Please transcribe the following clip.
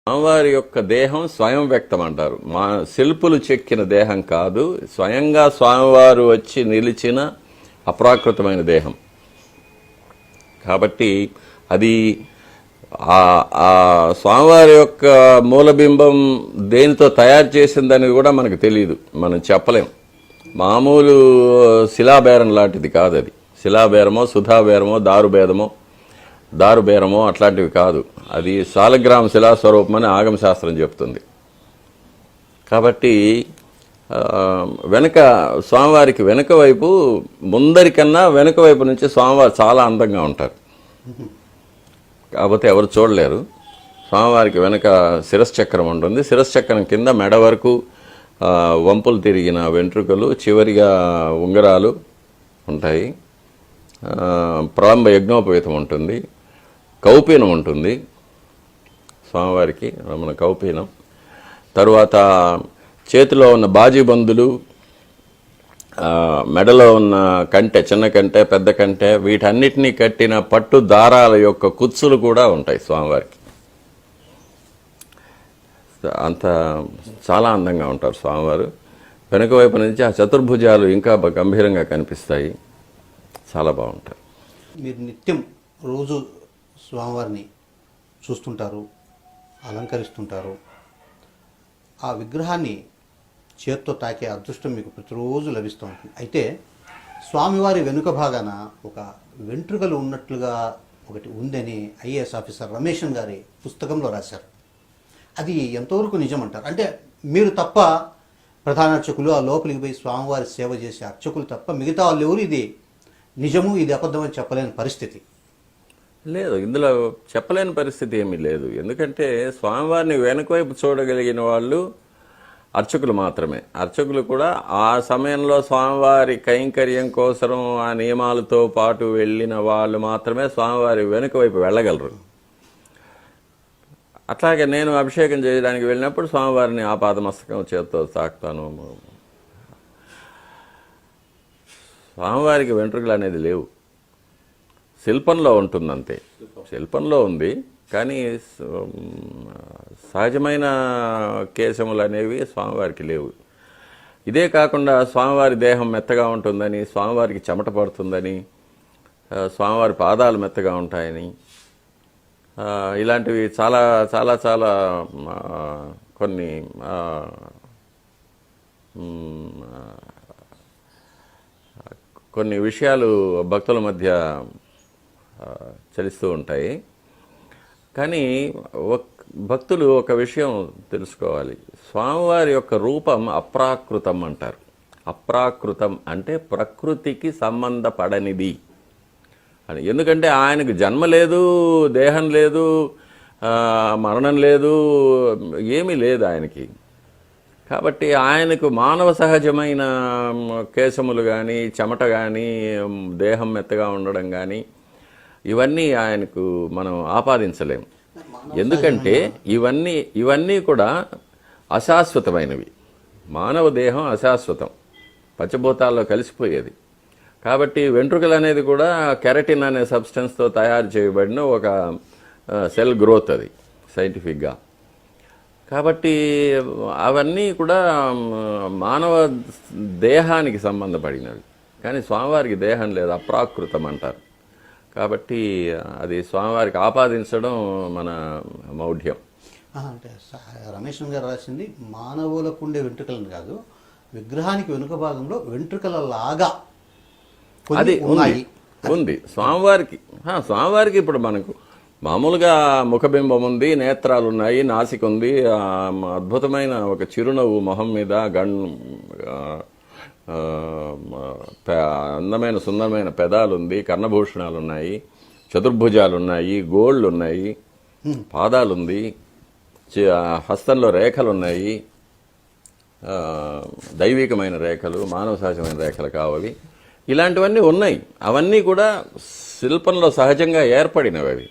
స్వామివారి యొక్క దేహం స్వయం వ్యక్తం అంటారు. మా శిల్పులు చెక్కిన దేహం కాదు, స్వయంగా స్వామివారు వచ్చి నిలిచిన అప్రాకృతమైన దేహం. కాబట్టి అది ఆ స్వామివారి యొక్క మూలబింబం దేనితో తయారు చేసిందని కూడా మనకు తెలియదు, మనం చెప్పలేం. మామూలు శిలాబేరం లాంటిది కాదు అది. శిలాబేరమో సుధాబేరమో దారుబేరమో అట్లాంటివి కాదు. అది శాలగ్రామ శిలాస్వరూపమని ఆగమశాస్త్రం చెప్తుంది. కాబట్టి వెనక స్వామివారికి వెనుక వైపు, ముందరికన్నా వెనుక వైపు నుంచి స్వామివారు చాలా అందంగా ఉంటారు. కాకపోతే ఎవరు చూడలేరు. స్వామివారికి వెనక శిరశ్చక్రం ఉంటుంది. శిరశ్చక్రం కింద మెడ వరకు వంపులు తిరిగిన వెంట్రుకలు, చివరిగా ఉంగరాలు ఉంటాయి. ప్రళంబ యజ్ఞోపవీతం ఉంటుంది. కౌపీనం ఉంటుంది స్వామివారికి, మన కౌపీనం. తరువాత చేతిలో ఉన్న బాజీబందులు, మెడలో ఉన్న కంటె, చిన్న కంటె, పెద్ద కంటె, వీటన్నిటినీ కట్టిన పట్టు దారాల యొక్క కుచ్చులు కూడా ఉంటాయి స్వామివారికి. అంత చాలా అందంగా ఉంటారు స్వామివారు. వెనుక వైపు నుంచి ఆ చతుర్భుజాలు ఇంకా గంభీరంగా కనిపిస్తాయి, చాలా బాగుంటారు. మీరు నిత్యం రోజు స్వామివారిని చూస్తుంటారు, అలంకరిస్తుంటారు. ఆ విగ్రహాన్ని చేత్తో తాకే అదృష్టం మీకు ప్రతిరోజు లభిస్తూ ఉంటుంది. అయితే స్వామివారి వెనుక భాగాన ఒక వెంట్రుకలు ఉన్నట్లుగా ఒకటి ఉందని ఐఏఎస్ ఆఫీసర్ రమేషన్ గారి పుస్తకంలో రాశారు. అది ఎంతవరకు నిజమంటారు? అంటే మీరు తప్ప ప్రధాన అర్చకులు, ఆ లోపలికి పోయి స్వామివారి సేవ చేసే అర్చకులు తప్ప మిగతా వాళ్ళు ఎవరు ఇది నిజము, ఇది అబద్ధం అని చెప్పలేని పరిస్థితి లేదు. ఇందులో చెప్పలేని పరిస్థితి ఏమీ లేదు. ఎందుకంటే స్వామివారిని వెనుకవైపు చూడగలిగిన వాళ్ళు అర్చకులు మాత్రమే. అర్చకులు కూడా ఆ సమయంలో స్వామివారి కైంకర్యం కోసం ఆ నియమాలతో పాటు వెళ్ళిన వాళ్ళు మాత్రమే స్వామివారి వెనుక వైపు వెళ్ళగలరు. అట్లాగే నేను అభిషేకం చేయడానికి వెళ్ళినప్పుడు స్వామివారిని ఆపాదమస్తకం చేత్తో తాకుతాను. స్వామివారికి వెంట్రుకలు అనేది లేవు, శిల్పంలో ఉంటుందంతే. శిల్పంలో ఉంది, కానీ సహజమైన కేశములు అనేవి స్వామివారికి లేవు. ఇదే కాకుండా స్వామివారి దేహం మెత్తగా ఉంటుందని, స్వామివారికి చెమట పడుతుందని, స్వామివారి పాదాలు మెత్తగా ఉంటాయని, ఇలాంటివి చాలా చాలా చాలా కొన్ని కొన్ని విషయాలు భక్తుల మధ్య చలిస్తూ ఉంటాయి. కానీ భక్తులు ఒక విషయం తెలుసుకోవాలి, స్వామివారి యొక్క రూపం అప్రాకృతం అంటారు. అప్రాకృతం అంటే ప్రకృతికి సంబంధపడనిది అని. ఎందుకంటే ఆయనకు జన్మ లేదు, దేహం లేదు, మరణం లేదు, ఏమీ లేదు ఆయనకి. కాబట్టి ఆయనకు మానవ సహజమైన కేశములు కానీ, చెమట కానీ, దేహం మెత్తగా ఉండడం కానీ, ఇవన్నీ ఆయనకు మనం ఆపాదించలేము. ఎందుకంటే ఇవన్నీ కూడా అశాశ్వతమైనవి. మానవ దేహం అశాశ్వతం, పంచభూతాల్లో కలిసిపోయేది. కాబట్టి వెంట్రుకలు అనేది కూడా కెరటిన్ అనే సబ్స్టెన్స్తో తయారు చేయబడిన ఒక సెల్ గ్రోత్, అది సైంటిఫిక్గా. కాబట్టి అవన్నీ కూడా మానవ దేహానికి సంబంధపడినవి. కానీ స్వామివారికి దేహం లేదు, అప్రాకృతం అంటారు. కాబట్టి అది స్వామివారికి ఆపాదించడం మన మౌఢ్యం. అంటే రమేష్ గారు రాసింది మానవులకు ఉండే వెంట్రుకలను కాదు, విగ్రహానికి వెనుక భాగంలో వెంట్రుకల లాగా అది ఉంది స్వామివారికి. ఇప్పుడు మనకు మామూలుగా ముఖబింబం ఉంది, నేత్రాలు ఉన్నాయి, నాసిక ఉంది, అద్భుతమైన ఒక చిరునవ్వు మొహం మీద, అందమైన సుందరమైన పెదాలు ఉంది, కర్ణభూషణాలు ఉన్నాయి, చతుర్భుజాలు ఉన్నాయి, గోళ్ళు ఉన్నాయి, పాదాలుంది, హస్తంలో రేఖలు ఉన్నాయి, దైవికమైన రేఖలు, మానవ సహజమైన రేఖలు కావాలి. ఇలాంటివన్నీ ఉన్నాయి. అవన్నీ కూడా శిల్పంలో సహజంగా ఏర్పడినవి. అవి